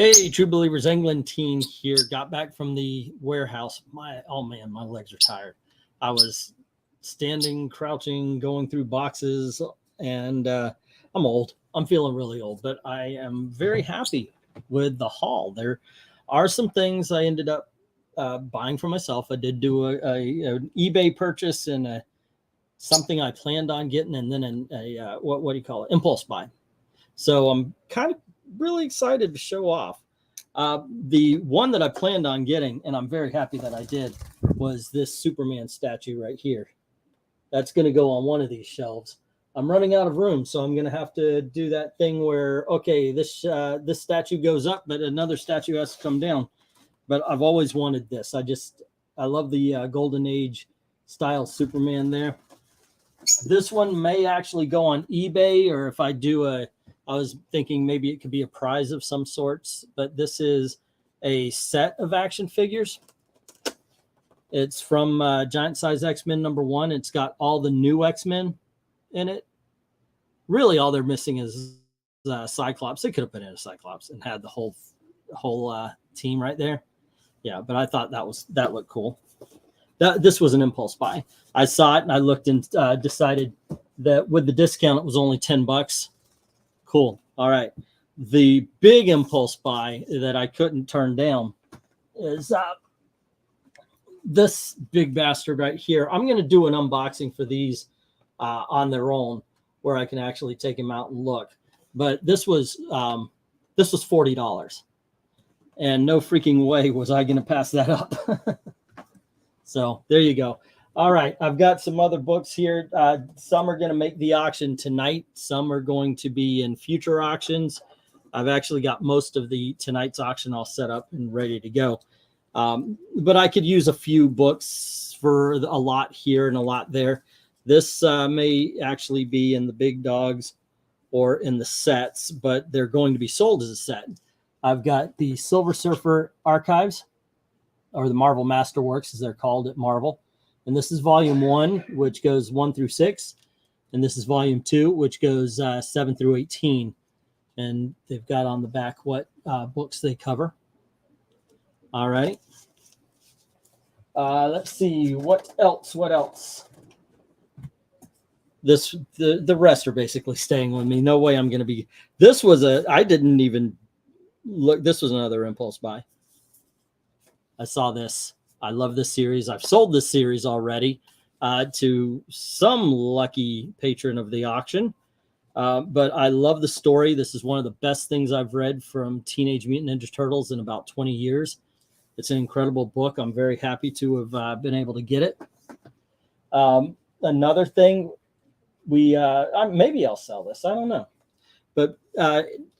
Hey, True Believers, England teen here. Got back from the warehouse. Oh man, my legs are tired. I was standing, crouching, going through boxes, and I'm old. I'm feeling really old, but I am very happy with the haul. There are some things I ended up buying for myself. I did do an eBay purchase and something I planned on getting, and then what do you call it? Impulse buy. So I'm kind of really excited to show off. The one that I planned on getting, and I'm very happy that I did, was this Superman statue right here. That's going to go on one of these shelves. I'm running out of room, so I'm going to have to do that thing where, okay, this statue goes up, but another statue has to come down. But I've always wanted this. I love the Golden Age style Superman there. This one may actually go on eBay, or if I do I was thinking maybe it could be a prize of some sorts, but this is a set of action figures. It's from Giant Size X-Men #1. It's got all the new X-Men in it. Really, all they're missing is Cyclops. They could have put in a Cyclops and had the whole team right there. Yeah, but I thought that looked cool. This was an impulse buy. I saw it and I looked and decided that with the discount, it was only $10. Cool. All right. The big impulse buy that I couldn't turn down is this big bastard right here. I'm going to do an unboxing for these on their own, where I can actually take them out and look. But this was $40, and no freaking way was I going to pass that up. So there you go. All right, I've got some other books here. Some are going to make the auction tonight. Some are going to be in future auctions. I've actually got most of tonight's auction all set up and ready to go. But I could use a few books for a lot here and a lot there. This may actually be in the big dogs or in the sets, but they're going to be sold as a set. I've got the Silver Surfer Archives, or the Marvel Masterworks, as they're called at Marvel. And this is volume 1, which goes 1 through 6. And this is volume 2, which goes 7 through 18. And they've got on the back what books they cover. All right. Let's see. What else? The rest are basically staying with me. No way I'm going to be. I didn't even look. This was another impulse buy. I saw this. I love this series. I've sold this series already to some lucky patron of the auction. But I love the story. This is one of the best things I've read from Teenage Mutant Ninja Turtles in about 20 years. It's an incredible book. I'm very happy to have been able to get it. Another thing, maybe I'll sell this. I don't know. But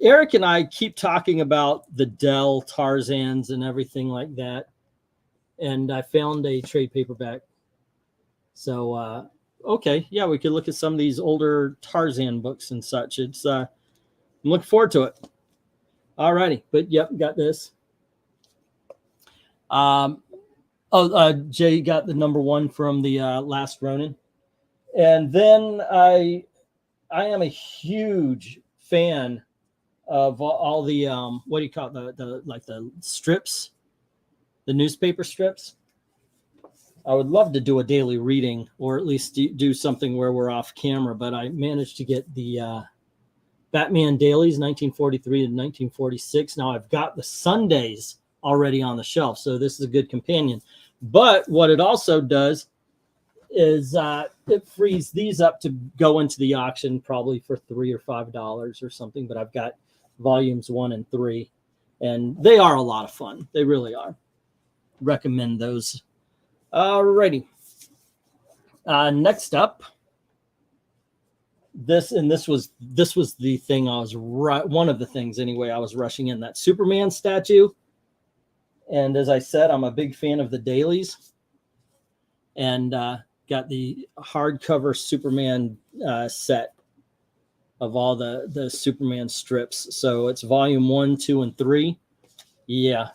Eric and I keep talking about the Dell Tarzans and everything like that. And I found a trade paperback. So, okay, yeah, we could look at some of these older Tarzan books and such. I'm looking forward to it. All righty, but yep, got this. Jay got the #1 from the Last Ronin. And then I am a huge fan of all the what do you call it? the strips, the newspaper strips. I would love to do a daily reading, or at least do something where we're off camera, but I managed to get the Batman dailies 1943 to 1946. Now I've got the Sundays already on the shelf, so this is a good companion. But what it also does is it frees these up to go into the auction probably for $3 or $5 or something. But I've got volumes 1 and 3, and they are a lot of fun. They really are. Recommend those. Alrighty. Next up, this was the thing I was one of the things anyway I was rushing in, that Superman statue. And as I said, I'm a big fan of the dailies, and got the hardcover Superman set of all the Superman strips. So it's volume 1, 2, and 3. Yeah,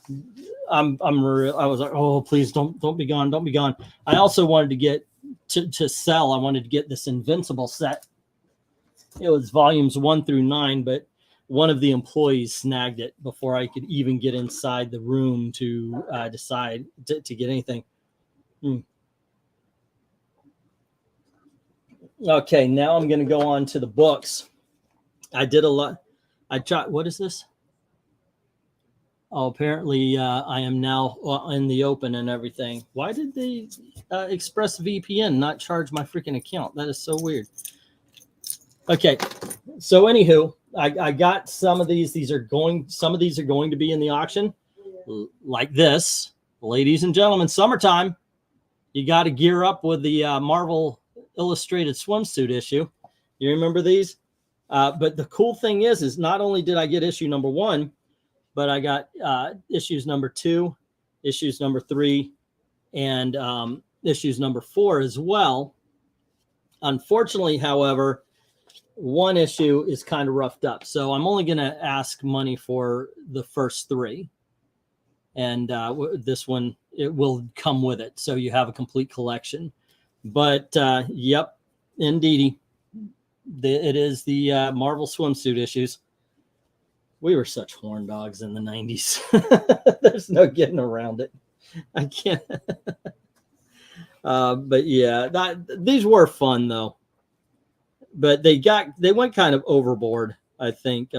I was like, oh, please don't be gone, don't be gone. I also wanted to get to sell. I wanted to get this Invincible set. It was volumes 1 through 9, but one of the employees snagged it before I could even get inside the room to decide to get anything. Okay, now I'm going to go on to the books. I did a lot. I tried. What is this? Oh, apparently I am now in the open and everything. Why did they ExpressVPN not charge my freaking account? That is so weird. Okay, so anywho, I got some of these. Some of these are going to be in the auction, like this, ladies and gentlemen. Summertime, you got to gear up with the Marvel Illustrated swimsuit issue. You remember these? But the cool thing is not only did I get issue number 1, but I got issues number 2, issues number 3, and issues number 4 as well. Unfortunately, however, one issue is kind of roughed up. So I'm only going to ask money for the first 3. And this one, it will come with it. So you have a complete collection. But yep, indeedy, it is the Marvel swimsuit issues. We were such horn dogs in the 90s. There's no getting around it. I can't. But yeah, these were fun though. But they went kind of overboard, I think.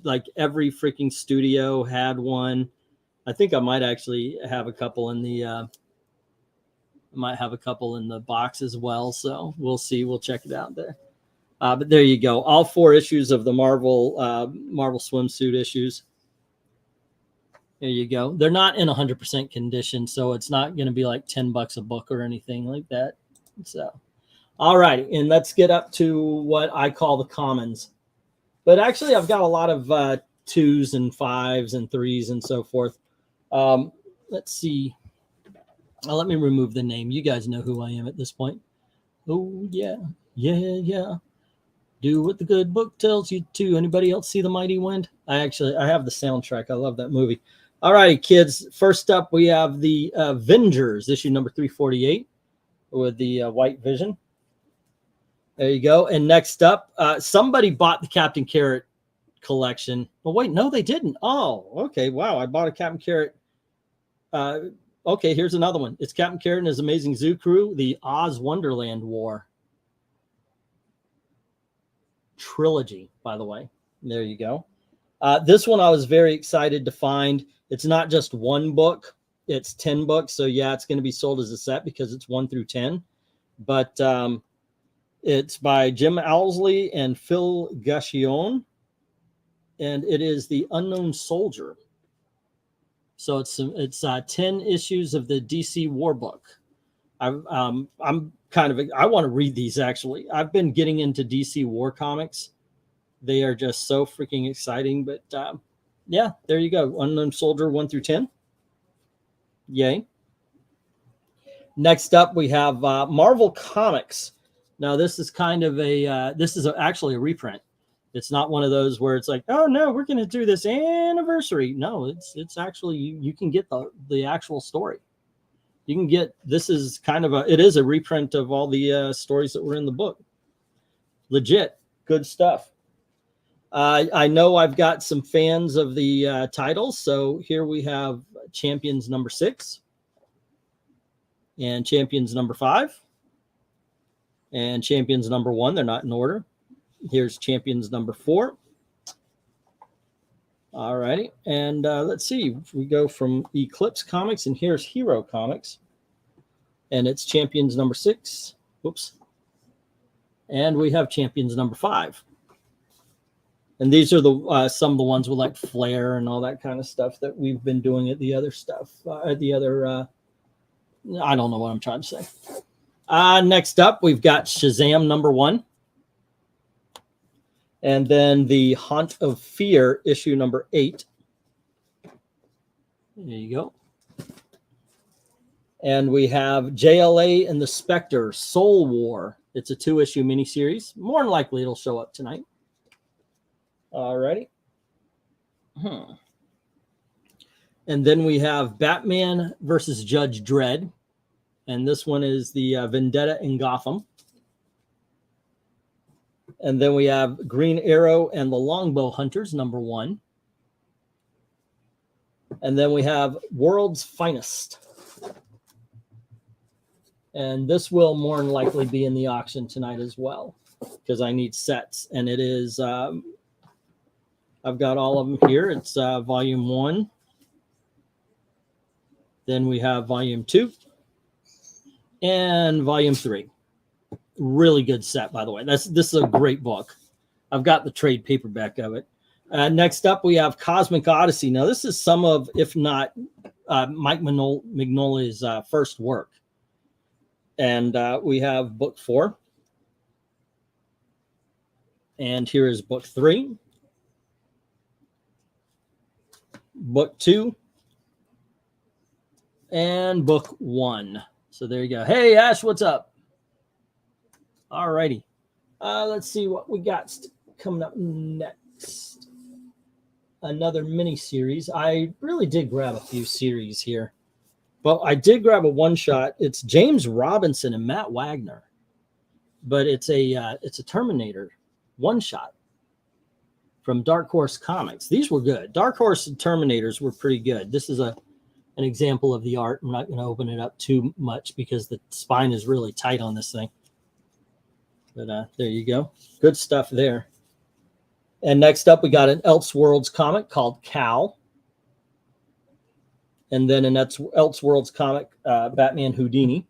Like every freaking studio had one. I think I might actually have a couple in the box as well. So we'll see. We'll check it out there. But there you go. All 4 issues of the Marvel swimsuit issues. There you go. They're not in 100% condition, so it's not going to be like $10 a book or anything like that. So, all right, and let's get up to what I call the commons. But actually, I've got a lot of 2s and 5s and 3s and so forth. Let's see. Let me remove the name. You guys know who I am at this point. Oh, yeah. Yeah. Do what the good book tells you to. Anybody else see The Mighty Wind? I have the soundtrack. I love that movie. All righty, kids. First up, we have the Avengers, issue number 348 with the White Vision. There you go. And next up, somebody bought the Captain Carrot collection. Well, wait, no, they didn't. Oh, okay. Wow, I bought a Captain Carrot. Okay, here's another one. It's Captain Carrot and his Amazing Zoo Crew, the Oz Wonderland War trilogy, by the way. There you go. This one I was very excited to find. It's not just one book. It's 10 books. So, yeah, it's going to be sold as a set because it's 1 through 10. But it's by Jim Owsley and Phil Gacchione. And it is The Unknown Soldier. So it's 10 issues of the DC War Book. I want to read these, actually. I've been getting into DC War comics. They are just so freaking exciting. But yeah, there you go. Unknown Soldier 1 through 10. Yay. Next up, we have Marvel Comics. Now, this is kind of actually a reprint. It's not one of those where it's like, oh no, we're going to do this anniversary. No, it's actually, you can get the actual story. You can get, this is kind of it is a reprint of all the stories that were in the book. Legit, good stuff. I know I've got some fans of the titles. So here we have Champions number 6 and Champions number 5 and Champions number 1. They're not in order. Here's Champions number 4. All righty. And let's see. We go from Eclipse Comics, and here's Hero Comics. And it's Champions number 6. Whoops. And we have Champions number 5. And these are the some of the ones with like Flair and all that kind of stuff that we've been doing at the other stuff. I don't know what I'm trying to say. Next up, we've got Shazam number 1. And then the Haunt of Fear, issue number 8. There you go. And we have JLA and the Spectre, Soul War. It's a 2-issue miniseries. More than likely, it'll show up tonight. All righty. And then we have Batman versus Judge Dredd. And this one is the Vendetta in Gotham. And then we have Green Arrow and the Longbow Hunters, #1. And then we have World's Finest. And this will more than likely be in the auction tonight as well, because I need sets. And it is, I've got all of them here. It's volume 1. Then we have volume 2 and volume 3. Really good set, by the way. This is a great book. I've got the trade paperback of it. Next up, we have Cosmic Odyssey. Now, this is some of, if not Mike Mignola's first work. And we have book 4. And here is book 3. Book 2. And book 1. So there you go. Hey, Ash, what's up? All righty. Let's see what we got coming up next. Another mini series. I really did grab a few series here. Well, I did grab a one-shot. It's James Robinson and Matt Wagner. But it's a Terminator one-shot from Dark Horse Comics. These were good. Dark Horse Terminators were pretty good. This is an example of the art. I'm not going to open it up too much because the spine is really tight on this thing. But there you go. Good stuff there. And next up, we got an Elseworlds comic called Cal. And then an Elseworlds comic, Batman Houdini.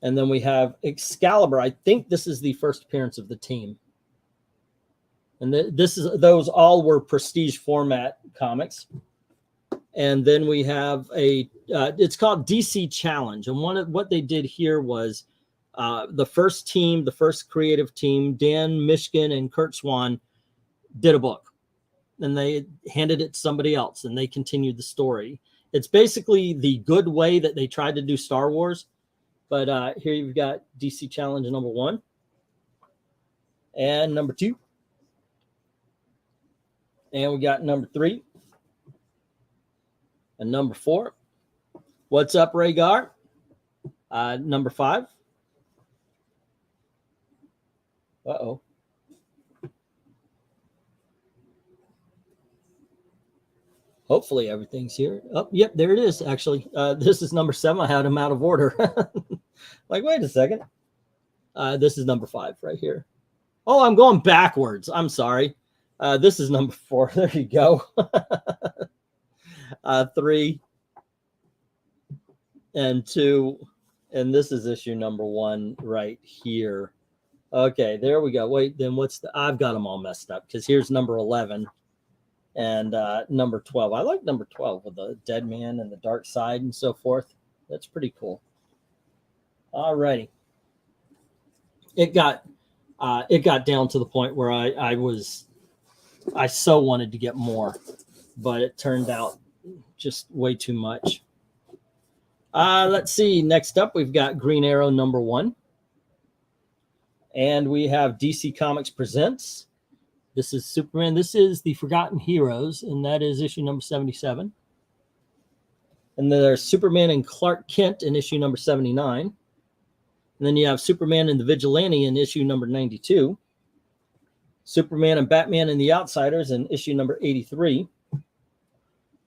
And then we have Excalibur. I think this is the first appearance of the team. And those all were prestige format comics. And then we have it's called DC Challenge. And what they did here was the first team, the first creative team, Dan Mishkin and Kurt Swan, did a book. And they handed it to somebody else, and they continued the story. It's basically the good way that they tried to do Star Wars. But here you've got DC Challenge #1 and #2. And we got #3 and #4. What's up, Rhaegar? #5. Uh-oh. Hopefully everything's here. Oh, yep, there it is, actually. This is #7. I had them out of order. Like, wait a second. This is #5 right here. Oh, I'm going backwards. I'm sorry. This is #4. There you go. 3 and 2. And this is issue #1 right here. Okay, there we go. Wait, then I've got them all messed up because here's #11 and #12. I like #12 with the Dead Man and the Dark Side and so forth. That's pretty cool. All righty. It got down to the point where I so wanted to get more, but it turned out just way too much. Let's see. Next up, we've got Green Arrow #1. And we have DC Comics Presents. This is Superman. This is the Forgotten Heroes, and that is issue #77. And then there's Superman and Clark Kent in issue #79. And then you have Superman and the Vigilante in issue #92. Superman and Batman and the Outsiders in issue #83.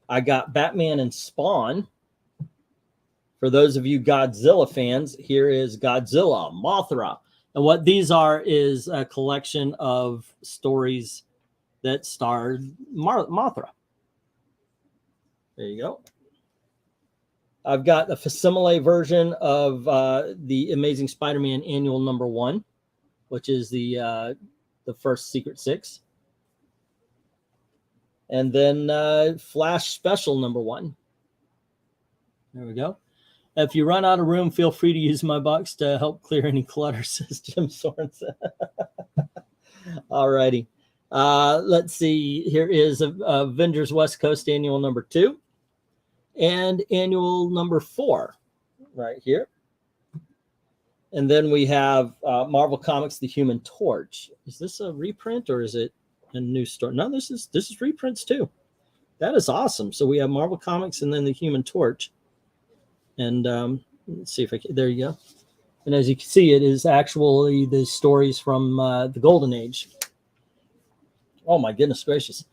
I got Batman and Spawn. For those of you Godzilla fans, here is Godzilla, Mothra. And what these are is a collection of stories that star Mothra. There you go. I've got a facsimile version of the Amazing Spider-Man Annual #1, which is the first Secret Six. And then Flash Special #1. There we go. If you run out of room, feel free to use my box to help clear any clutter, says Jim Sorensen. All righty. Let's see. Here is Avengers West Coast Annual #2 and Annual #4 right here. And then we have Marvel Comics The Human Torch. Is this a reprint or is it a new story? No, this is reprints too. That is awesome. So we have Marvel Comics and then The Human Torch. And let's see if I can. There you go. And as you can see, it is actually the stories from the Golden Age. Oh my goodness gracious.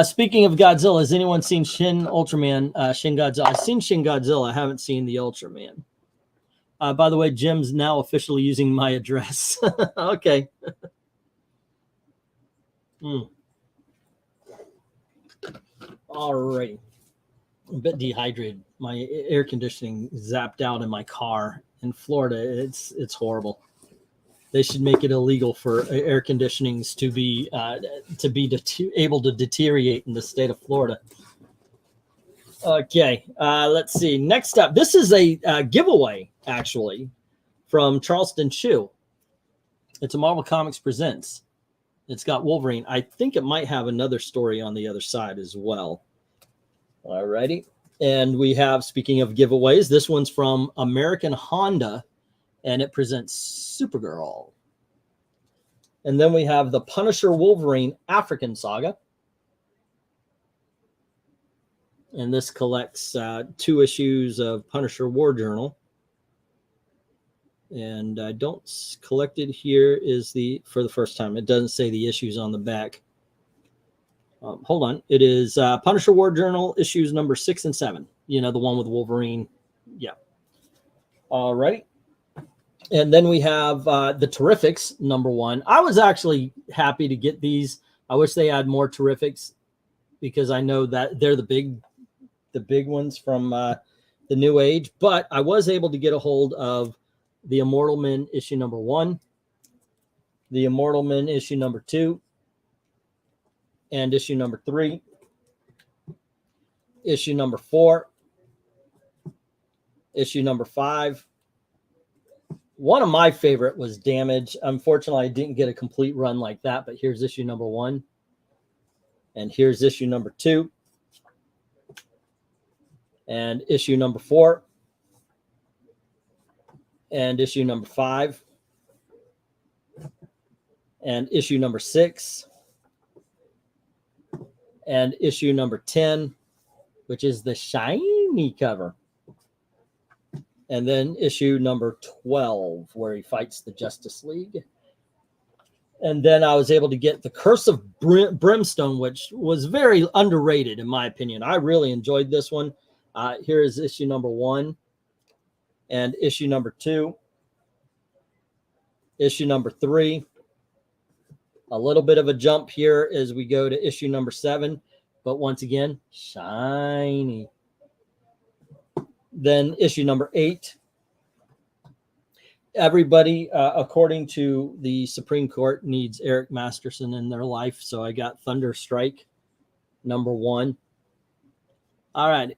Speaking of Godzilla, has anyone seen Shin Ultraman, Shin Godzilla? I've seen Shin Godzilla. I haven't seen the Ultraman. By the way, Jim's now officially using my address. Okay. All right. I'm a bit dehydrated. My air conditioning zapped out in my car in Florida. It's horrible. They should make it illegal for air conditionings to be able to deteriorate in the state of Florida. Okay, let's see. Next up, this is a giveaway actually from Charleston Chew. It's a Marvel Comics Presents. It's got Wolverine. I think it might have another story on the other side as well. All righty. And we have, speaking of giveaways, this one's from American Honda, and it presents Supergirl. And then we have the Punisher Wolverine African Saga. And this collects 2 issues of Punisher War Journal. And I don't collect it here is for the first time. It doesn't say the issues on the back. Hold on. It is Punisher War Journal issues number 6 and 7. You know, the one with Wolverine. Yeah. All right. And then we have the Terrifics number 1. I was actually happy to get these. I wish they had more Terrifics because I know that they're the big ones from the New Age. But I was able to get a hold of the Immortal Men issue number 1, the Immortal Men issue number 2, and issue number 3, issue number 4, issue number 5. One of my favorite was Damage. Unfortunately, I didn't get a complete run like that, but here's issue number 1, and here's issue number 2, and issue number 4, and issue number 5, and issue number 6, and issue number 10, which is the shiny cover. And then issue number 12, where he fights the Justice League. And then I was able to get the Curse of Brimstone, which was very underrated, in my opinion. I really enjoyed this one. Here is issue number 1 and issue number 2, issue number 3. A little bit of a jump here as we go to issue number 7, but once again, shiny. Then issue number 8. Everybody, according to the Supreme Court, needs Eric Masterson in their life. So I got Thunder Strike, number 1. All right.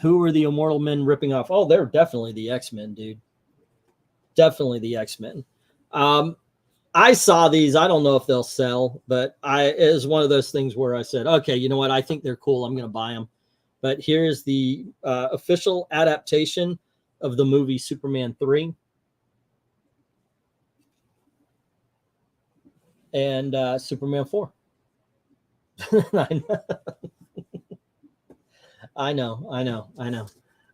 Who are the Immortal Men ripping off? Oh, they're definitely the X-Men, dude. Definitely the X-Men. I saw these. I don't know if they'll sell, but it was one of those things where I said, okay, you know what? I think they're cool. I'm going to buy them. But here's the official adaptation of the movie Superman 3. And Superman 4. I know.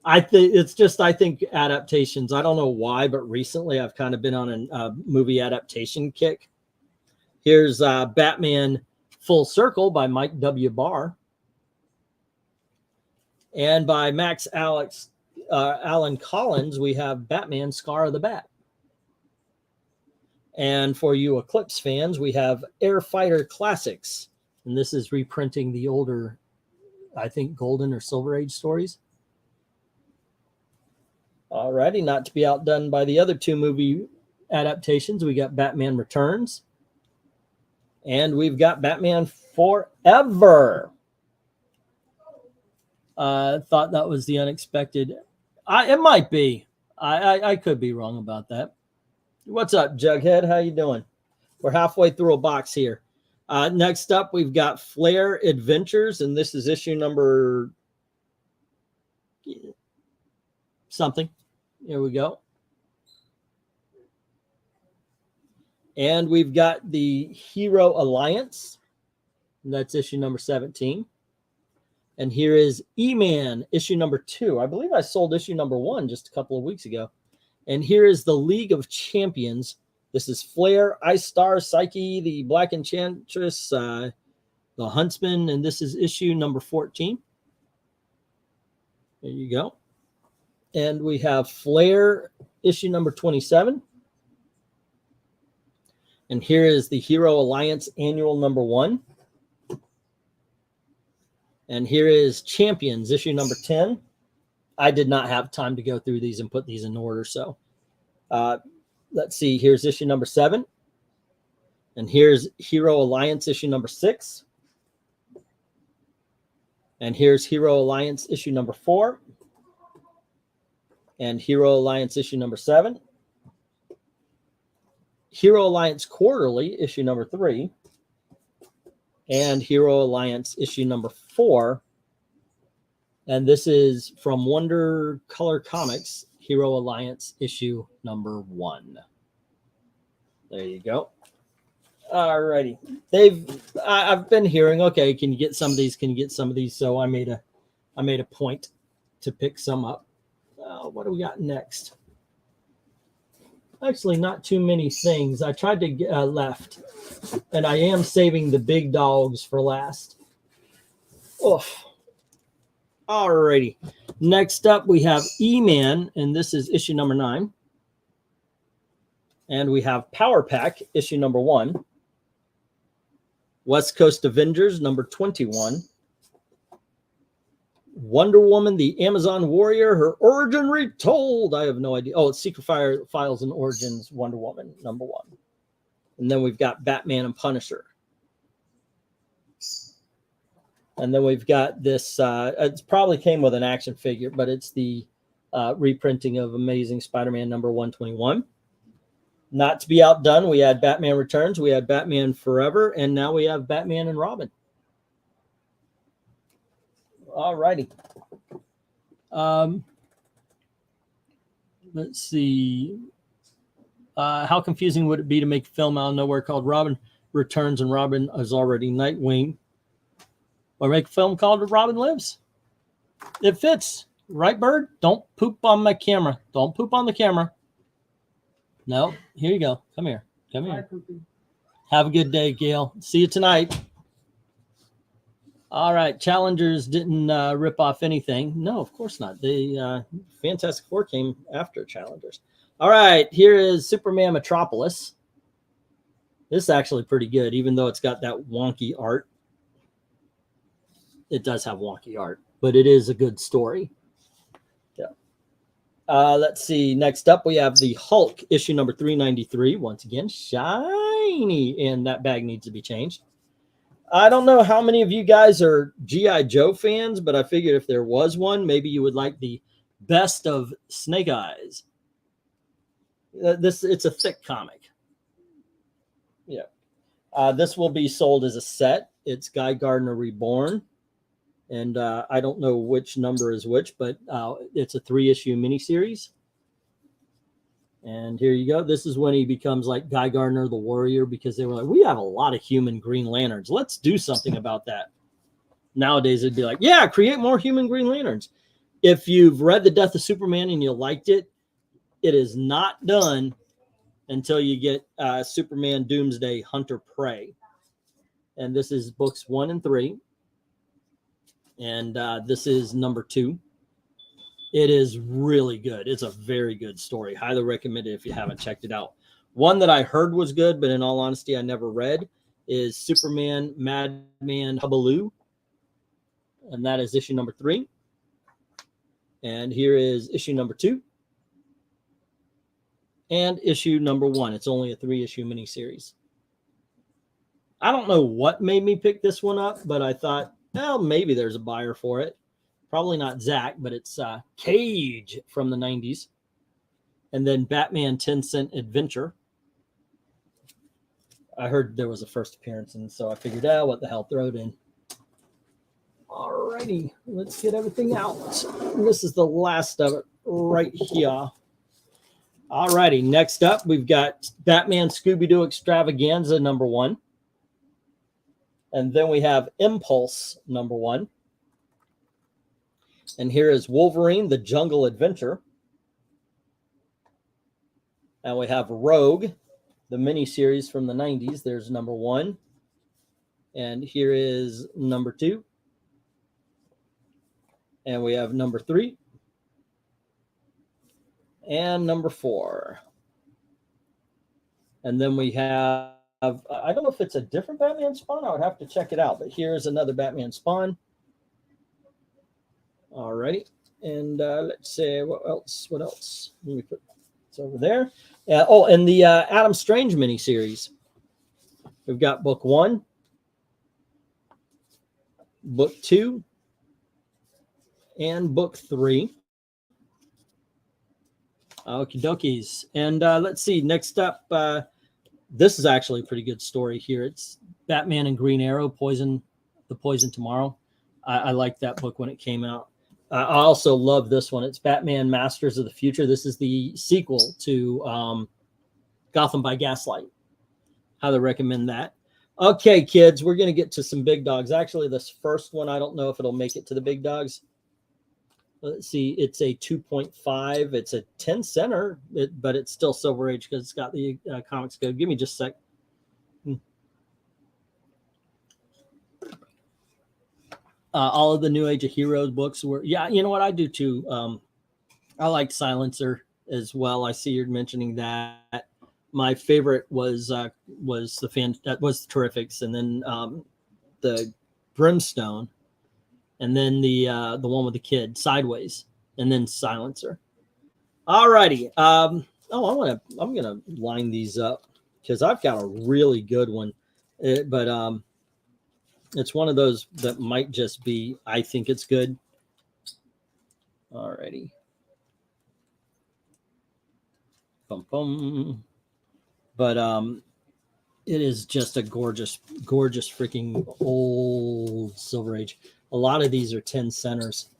I think adaptations, I don't know why, but recently I've kind of been on a movie adaptation kick. Here's Batman Full Circle by Mike W. Barr. And by Max Allen Collins, we have Batman Scar of the Bat. And for you Eclipse fans, we have Air Fighter Classics. And this is reprinting the older, I think, Golden or Silver Age stories. Alrighty, not to be outdone by the other 2 movie adaptations. We got Batman Returns. And we've got Batman Forever. Thought that was the unexpected. It might be. I could be wrong about that. What's up, Jughead? How you doing? We're halfway through a box here. Next up, we've got Flair Adventures, and this is issue number something. Here we go. And we've got the Hero Alliance, and that's issue number 17. And here is E-Man, issue number 2. I believe I sold issue number 1 just a couple of weeks ago. And here is the League of Champions. This is Flare, Ice Star, Psyche, the Black Enchantress, the Huntsman, and this is issue number 14. There you go. And we have Flare, issue number 27. And here is the Hero Alliance annual number 1. And here is Champions, issue number 10. I did not have time to go through these and put these in order. So let's see. Here's issue number 7. And here's Hero Alliance issue number 6. And here's Hero Alliance issue number 4. And Hero Alliance issue number 7. Hero Alliance Quarterly issue number 3. And Hero Alliance issue number 4. And this is from Wonder Color Comics, Hero Alliance issue number 1. There you go. All righty. I've been hearing, okay, can you get some of these? Can you get some of these? So I made a point to pick some up. What do we got next? Actually, not too many things. I tried to get left, and I am saving the big dogs for last. Oof. Alrighty. Next up, we have E-Man, and this is issue number 9. And we have Power Pack, issue number 1. West Coast Avengers, number 21. Wonder Woman, the Amazon Warrior, her origin retold. I have no idea. Oh, it's Secret Files and Origins, Wonder Woman, number 1. And then we've got Batman and Punisher. And then we've got this, it probably came with an action figure, but it's the reprinting of Amazing Spider-Man number 121. Not to be outdone, we had Batman Returns, we had Batman Forever, and now we have Batman and Robin. All righty. Let's see. How confusing would it be to make a film out of nowhere called Robin Returns and Robin is already Nightwing? Or make a film called Robin Lives? It fits. Right, Bird? Don't poop on my camera. Don't poop on the camera. No. Here you go. Come here. Come here. Have a good day, Gail. See you tonight. All right. Challengers didn't rip off anything. No, of course not. The Fantastic Four came after Challengers. All right. Here is Superman Metropolis. This is actually pretty good, even though it's got that wonky art. It does have wonky art, but it is a good story. Yeah. Let's see. Next up, we have the Hulk, issue number 393. Once again, shiny, and that bag needs to be changed. I don't know how many of you guys are G.I. Joe fans, but I figured if there was one, maybe you would like the Best of Snake Eyes. It's a thick comic. Yeah. This will be sold as a set. It's Guy Gardner Reborn. And I don't know which number is which, but it's a 3-issue miniseries. And here you go. This is when he becomes like Guy Gardner, the Warrior, because they were like, we have a lot of human Green Lanterns. Let's do something about that. Nowadays, it'd be like, yeah, create more human Green Lanterns. If you've read The Death of Superman and you liked it, it is not done until you get Superman Doomsday Hunter Prey. And this is books 1 and 3. And this is number 2. It is really good. It's a very good story. Highly recommend it if you haven't checked it out. One that I heard was good, but in all honesty, I never read, is Superman Madman Hubaloo. And that is issue number 3. And here is issue number 2. And issue number 1. It's only a 3-issue miniseries. I don't know what made me pick this one up, but I thought, well, maybe there's a buyer for it. Probably not Zack, but it's Cage from the 90s. And then Batman 10-Cent Adventure. I heard there was a first appearance, and so I figured, what the hell, throw it in. All righty, let's get everything out. This is the last of it right here. All righty, next up, we've got Batman Scooby-Doo Extravaganza number 1. And then we have Impulse number 1. And here is Wolverine, the Jungle Adventure. And we have Rogue, the miniseries from the 90s. There's number 1. And here is number 2. And we have number 3. And number 4. And then we have, I don't know if it's a different Batman Spawn. I would have to check it out. But here's another Batman Spawn. All righty. And let's see, what else? What else? Let me put this over there. Oh, and the Adam Strange miniseries. We've got book 1, book 2, and book 3. Okie dokies. And let's see, next up, this is actually a pretty good story here. It's Batman and Green Arrow, The Poison Tomorrow. I liked that book when it came out. I also love this one. It's Batman Masters of the Future. This is the sequel to Gotham by Gaslight. Highly recommend that. Okay, kids, we're going to get to some big dogs. Actually, this first one, I don't know if it'll make it to the big dogs. Let's see. It's a 2.5. It's a 10 center, but it's still Silver Age because it's got the comics code. Give me just a sec. All of the New Age of Heroes books were, yeah, you know what I do too. I like Silencer as well. I see you're mentioning that. My favorite was the Terrifics, and then the Brimstone, and then the one with the kid, Sideways, and then Silencer. All righty. I'm gonna line these up because I've got a really good one, but it's one of those that might just be, I think it's good. All righty. Bum, bum. But it is just a gorgeous, gorgeous freaking old Silver Age. A lot of these are 10 centers.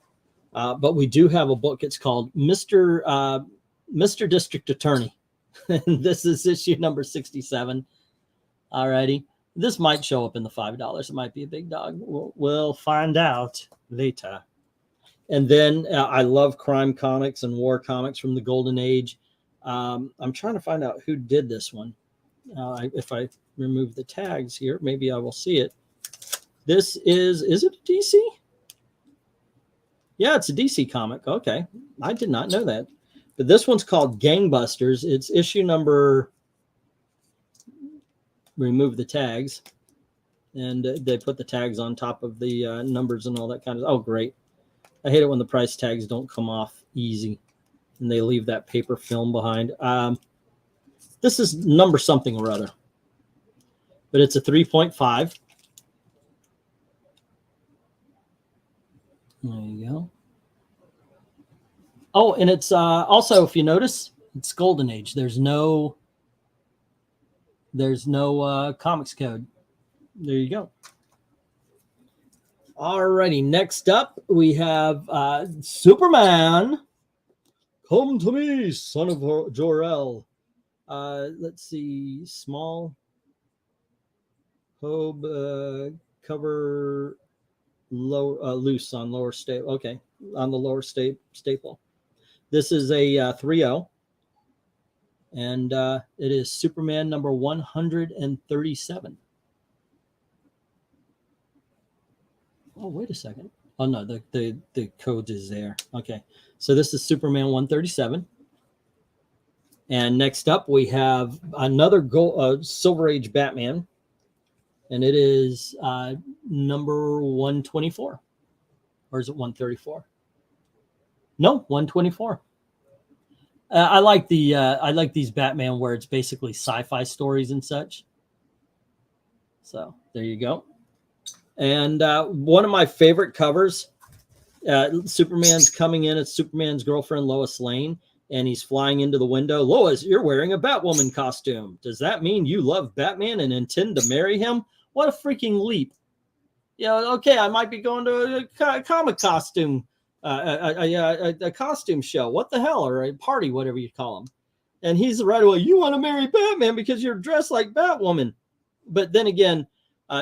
But we do have a book. It's called Mr. District Attorney. This is issue number 67. All righty. This might show up in the $5. It might be a big dog. We'll find out later. And then I love crime comics and war comics from the Golden Age. I'm trying to find out who did this one. If I remove the tags here, maybe I will see it. This is it a DC? Yeah, it's a DC comic. Okay. I did not know that. But this one's called Gangbusters. It's issue number... Remove the tags, and they put the tags on top of the numbers and all that kind of. Oh, great! I hate it when the price tags don't come off easy, and they leave that paper film behind. This is number something or other, but it's a 3.5. There you go. Oh, and it's also, if you notice, it's Golden Age. There's no comics code. There you go. Alrighty, next up we have Superman. Come to me, son of Jor-El. Let's see, small Hobe cover low loose on lower staple. Okay, on the lower staple. This is a 3.0. And it is Superman number 137. Oh, wait a second. Oh, no, the code is there. Okay, so this is Superman 137. And next up, we have another Silver Age Batman. And it is number 124. Or is it 134? No, 124. I like these Batman where it's basically sci-fi stories and such. So there you go. And one of my favorite covers, Superman's coming in. It's Superman's girlfriend, Lois Lane, and he's flying into the window. Lois, you're wearing a Batwoman costume. Does that mean you love Batman and intend to marry him? What a freaking leap. Okay, I might be going to a comic costume. A costume show, what the hell, or a party, whatever you call them. And he's right away, you want to marry Batman because you're dressed like Batwoman. But then again,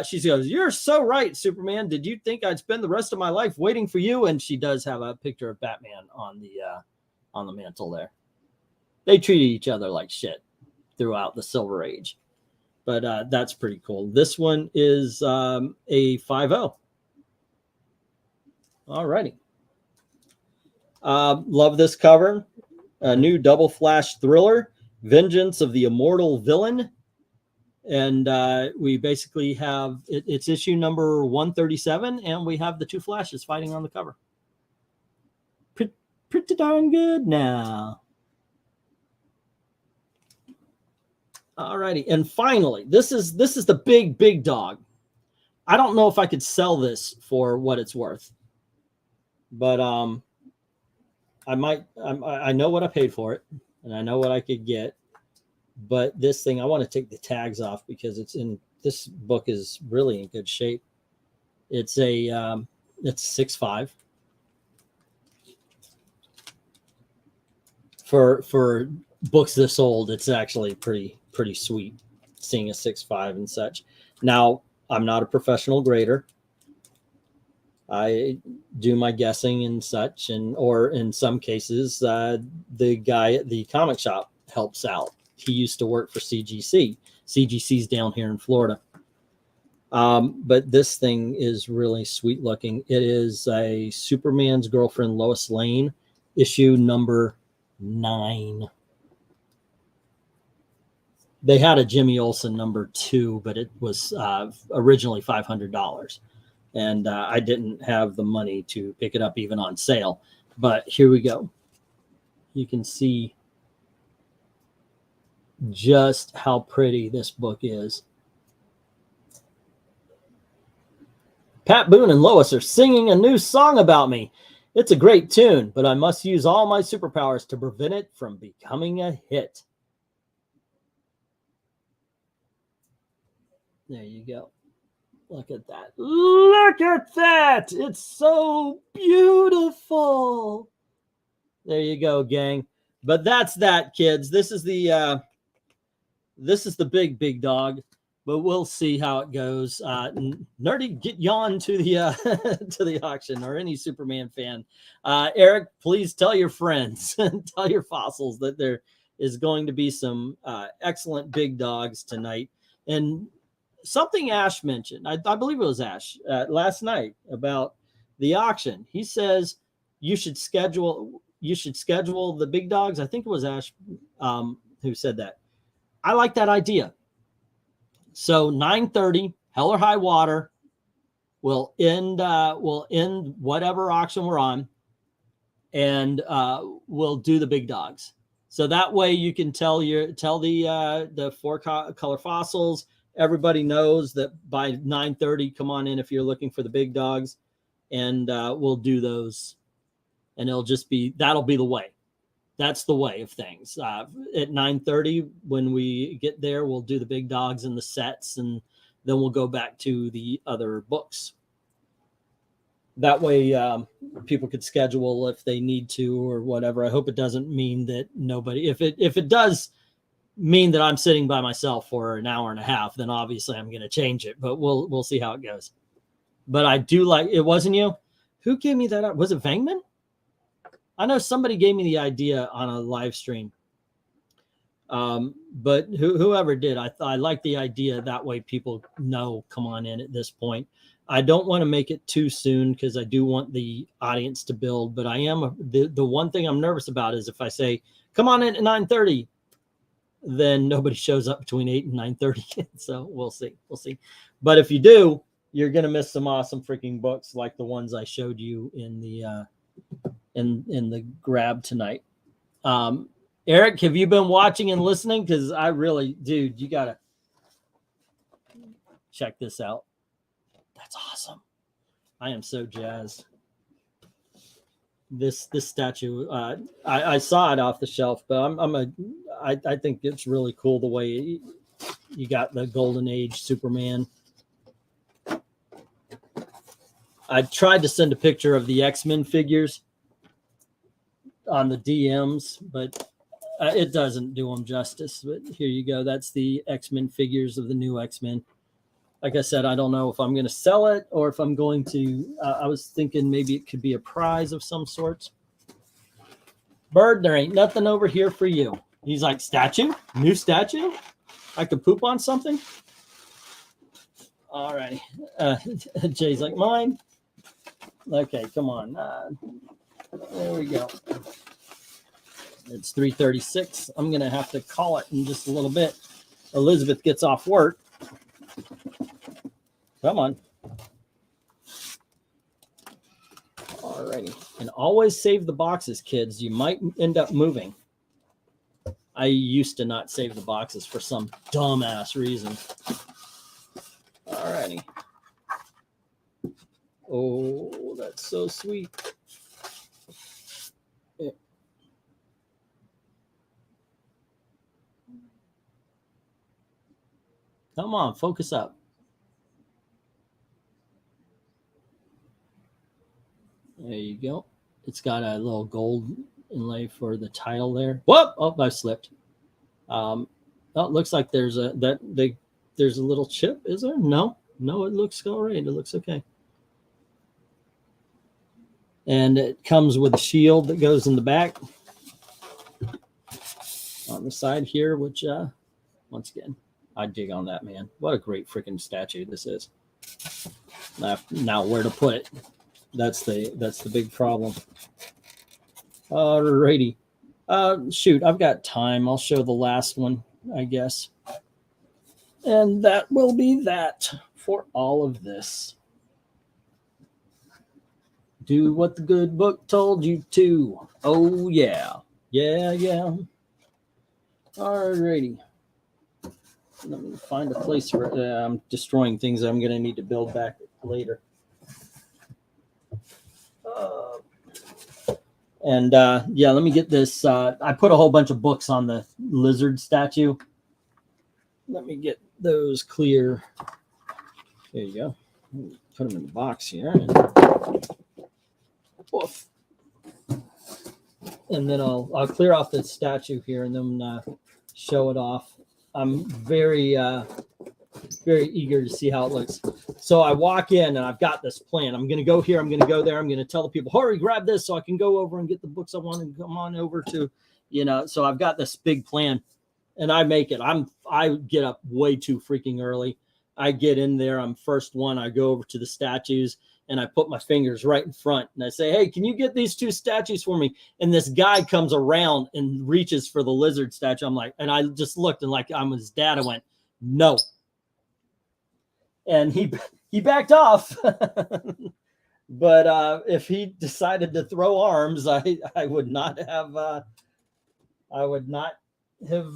she goes, you're so right, Superman. Did you think I'd spend the rest of my life waiting for you? And she does have a picture of Batman on the mantle there. they treated each other like shit throughout the Silver Age. But that's pretty cool. This one is a 5.0. All righty. Love this cover. A new double flash thriller, Vengeance of the Immortal Villain. And we basically have, it's issue number 137, and we have the two Flashes fighting on the cover. Pretty darn good now. All righty. And finally, this is the big dog. I don't know if I could sell this for what it's worth, but I might. I know what I paid for it, and I know what I could get. But this thing, I want to take the tags off because this book is really in good shape. It's a it's 6.5. For books this old, it's actually pretty sweet seeing a 6.5 and such. Now, I'm not a professional grader. I do my guessing and such, or in some cases, the guy at the comic shop helps out. He used to work for CGC. CGC's down here in Florida. But this thing is really sweet looking. It is a Superman's Girlfriend Lois Lane, issue number 9. They had a Jimmy Olsen number 2, but it was originally $500. And I didn't have the money to pick it up even on sale. But here we go. You can see just how pretty this book is. Pat Boone and Lois are singing a new song about me. It's a great tune, but I must use all my superpowers to prevent it from becoming a hit. There you go. Look at that. Look at that. It's so beautiful. There you go, gang. But that's that, kids. This is the big dog, but we'll see how it goes. Nerdy, get yawn to the to the auction, or any Superman fan. Eric, please tell your friends and tell your fossils that there is going to be some excellent big dogs tonight. And something Ash mentioned, I believe it was Ash last night, about the auction. He says you should schedule the big dogs. I think it was Ash who said that. I like that idea. So 9:30, Hell or High Water, will end whatever auction we're on, and we'll do the big dogs. So that way you can tell the 4 color fossils. Everybody knows that by 9:30, come on in if you're looking for the big dogs, and we'll do those. And that'll be the way. That's the way of things. At 9:30, when we get there, we'll do the big dogs and the sets, and then we'll go back to the other books. That way, people could schedule if they need to or whatever. I hope it doesn't mean that nobody. If it does mean that I'm sitting by myself for an hour and a half, then obviously I'm going to change it. But we'll see how it goes. But I do like. It wasn't you who gave me that. Was it VENKMAN? I know somebody gave me the idea on a live stream, but whoever did, I like the idea. That way people know, come on in at this point. I don't want to make it too soon because I do want the audience to build, but I am the one thing I'm nervous about is if I say, come on in at 9:30, then nobody shows up between 8 and 9:30. So we'll see. But if you do, you're going to miss some awesome freaking books like the ones I showed you in the, in the grab tonight. Eric, have you been watching and listening? Because I really, dude, you gotta check this out. That's awesome. I am so jazzed. This statue, I saw it off the shelf, but I think it's really cool the way you got the Golden Age Superman. I tried to send a picture of the X-Men figures on the DMs, but it doesn't do them justice. But here you go. That's the X-Men figures of the new X-Men. Like I said, I don't know if I'm going to sell it or if I'm going to, I was thinking maybe it could be a prize of some sorts. Bird, there ain't nothing over here for you. He's like, statue? New statue? I could poop on something? All right. Jay's like, mine? Okay, come on. There we go. It's 3:36. I'm going to have to call it in just a little bit. Elizabeth gets off work. Come on. All righty. And always save the boxes, kids. You might end up moving. I used to not save the boxes for some dumbass reason. All righty. Oh, that's so sweet. Yeah. Come on, focus up. There you go. It's got a little gold inlay for the title there. Whoop! Oh, I slipped. Oh, it looks like there's a there's a little chip. Is there? No, it looks all right. It looks okay. And it comes with a shield that goes in the back on the side here, which once again, I dig on that, man. What a great freaking statue this is. Now where to put it? That's the big problem. Alrighty. Shoot, I've got time. I'll show the last one, I guess. And that will be that for all of this. Do what the good book told you to. Oh, yeah. Yeah. Alrighty. Let me find a place where I'm destroying things I'm going to need to build back later. Yeah, let me get this. I put a whole bunch of books on the lizard statue. Let me get those clear. There you go. Put them in the box here. Woof. And then I'll clear off the statue here and then show it off. I'm very eager to see how it looks. So I walk in and I've got this plan. I'm going to go here. I'm going to go there. I'm going to tell the people, hurry, grab this so I can go over and get the books I want and come on over to, so I've got this big plan and I make it. I get up way too freaking early. I get in there. I'm first one. I go over to the statues and I put my fingers right in front and I say, hey, can you get these two statues for me? And this guy comes around and reaches for the lizard statue. I'm like, and I just looked and like I'm his dad. I went, no. And he backed off. But if he decided to throw arms, I would not have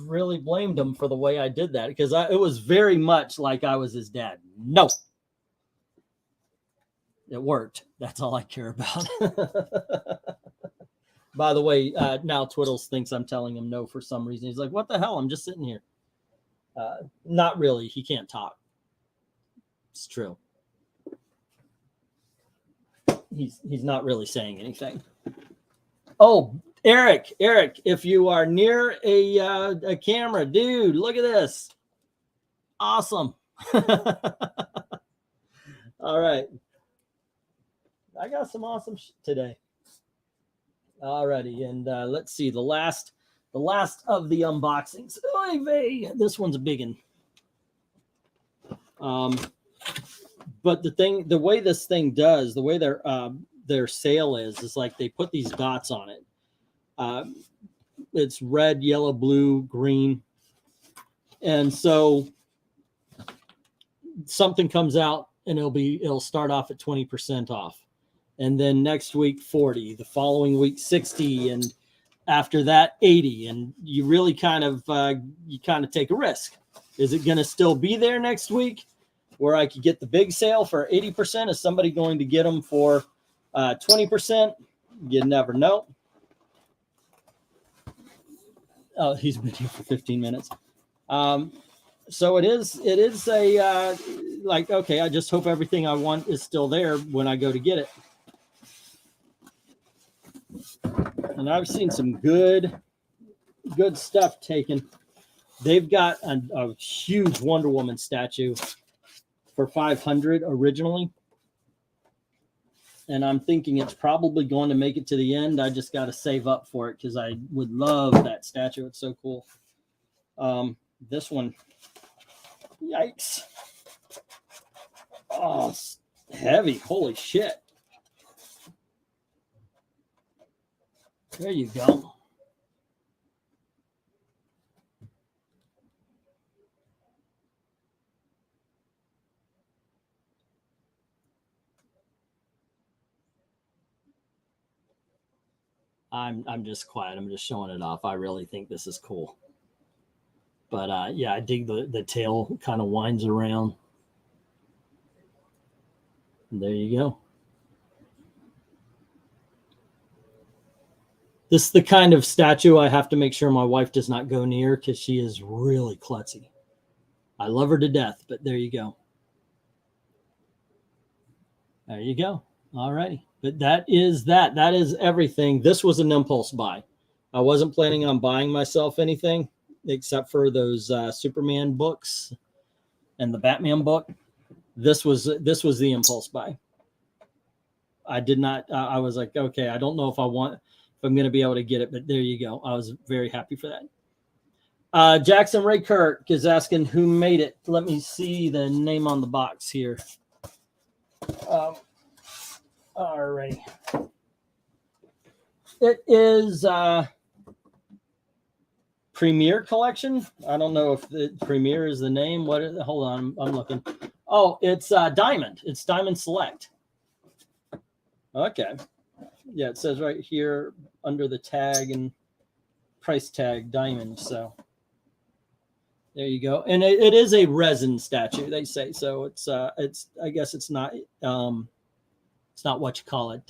really blamed him for the way I did that, because it was very much like I was his dad. No. It worked. That's all I care about. By the way, now Twiddles thinks I'm telling him no for some reason. He's like, what the hell? I'm just sitting here. Not really. He can't talk. It's true. He's not really saying anything. Oh, Eric, if you are near a camera, dude, look at this. Awesome. All right. I got some awesome shit today. Alrighty, and let's see the last of the unboxings. Oy vey, this one's a big one. But the way this thing does, the way their sale is like they put these dots on it. It's red, yellow, blue, green, and so something comes out and it'll start off at 20% off. And then next week, 40, the following week, 60, and after that, 80. And you really kind of take a risk. Is it going to still be there next week where I could get the big sale for 80%? Is somebody going to get them for 20%? You never know. Oh, he's been here for 15 minutes. So it is a, like, okay, I just hope everything I want is still there when I go to get it. And I've seen some good stuff taken. They've got a huge Wonder Woman statue for $500 originally. and I'm thinking it's probably going to make it to the end. I just got to save up for it because I would love that statue. It's so cool. This one, yikes. Oh, it's heavy. Holy shit. There you go. I'm just quiet. I'm just showing it off. I really think this is cool. But yeah, I dig the tail kind of winds around. And there you go. This is the kind of statue I have to make sure my wife does not go near because she is really klutzy. I love her to death, but there you go. There you go. All righty. But that is that. That is everything. This was an impulse buy. I wasn't planning on buying myself anything except for those Superman books and the Batman book. This was the impulse buy. I did not. I was like, okay, I don't know if I'm going to be able to get it, but there you go. I was very happy for that. Jackson Ray Kirk is asking who made it. Let me see the name on the box here. All right. It is Premier Collection. I don't know if the Premier is the name. Hold on, I'm looking. Oh, it's Diamond. It's Diamond Select. Okay. Yeah, it says right here under the tag and price tag Diamond. So there you go. And it is a resin statue, they say. So it's I guess it's not what you call it,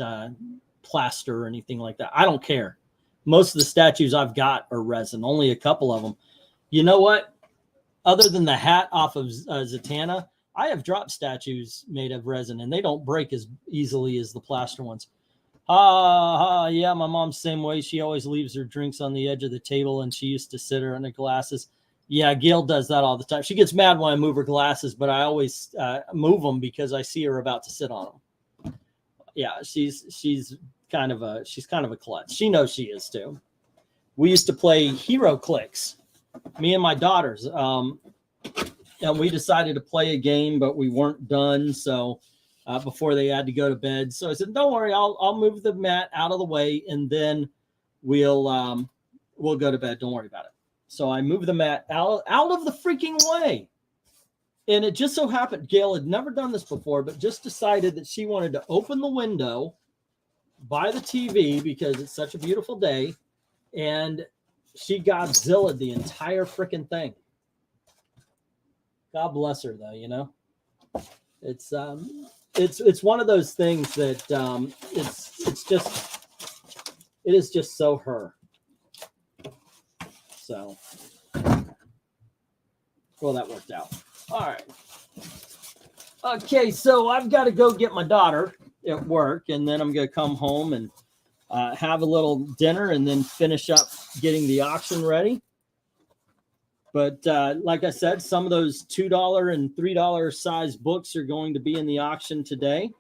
plaster or anything like that. I don't care. Most of the statues I've got are resin. Only a couple of them. You know what? Other than the hat off of Zatanna, I have dropped statues made of resin, and they don't break as easily as the plaster ones. Yeah, my mom's the same way. She always leaves her drinks on the edge of the table, and she used to sit her in her glasses. Yeah, Gail does that all the time. She gets mad when I move her glasses, but I always move them because I see her about to sit on them. Yeah, she's kind of a klutz. She knows she is too. We used to play Hero Clicks, me and my daughters, and we decided to play a game, but we weren't done. So before they had to go to bed, so I said, "Don't worry, I'll move the mat out of the way, and then we'll go to bed. Don't worry about it." So I moved the mat out of the freaking way. And it just so happened, Gail had never done this before, but just decided that she wanted to open the window by the TV because it's such a beautiful day. And she Godzilla'd the entire freaking thing. God bless her, though, you know. It's one of those things that it is just so her. So, well, that worked out. All right. Okay, so I've got to go get my daughter at work, and then I'm going to come home and have a little dinner and then finish up getting the auction ready. But like I said, some of those $2 and $3 size books are going to be in the auction today.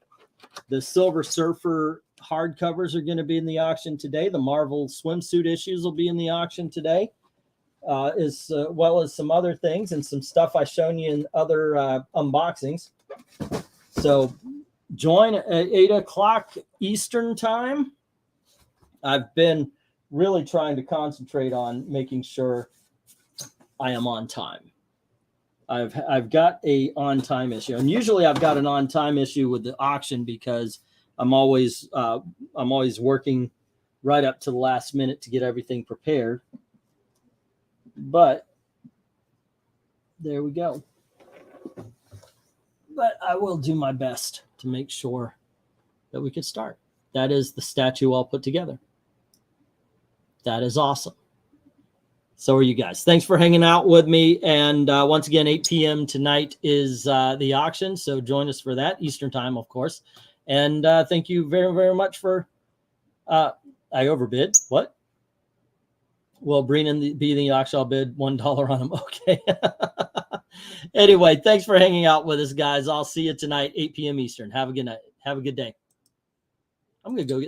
The Silver Surfer hardcovers are going to be in the auction today. The Marvel swimsuit issues will be in the auction today. As well as some other things and some stuff I've shown you in other unboxings. So join at 8 o'clock Eastern time. I've been really trying to concentrate on making sure I am on time. I've got a on time issue, and usually I've got an on time issue with the auction because I'm always working right up to the last minute to get everything prepared. But there we go. But I will do my best to make sure that we can start. That is the statue all put together. That is awesome. So are you guys. Thanks for hanging out with me. And once again, 8 p.m. tonight is the auction. So join us for that, Eastern time, of course. And thank you very, very much for... I overbid. What? Well, BREEN be in the auction. I'll bid $1 on them. Okay. Anyway, thanks for hanging out with us, guys. I'll see you tonight, 8 p.m. Eastern. Have a good night. Have a good day. I'm gonna go get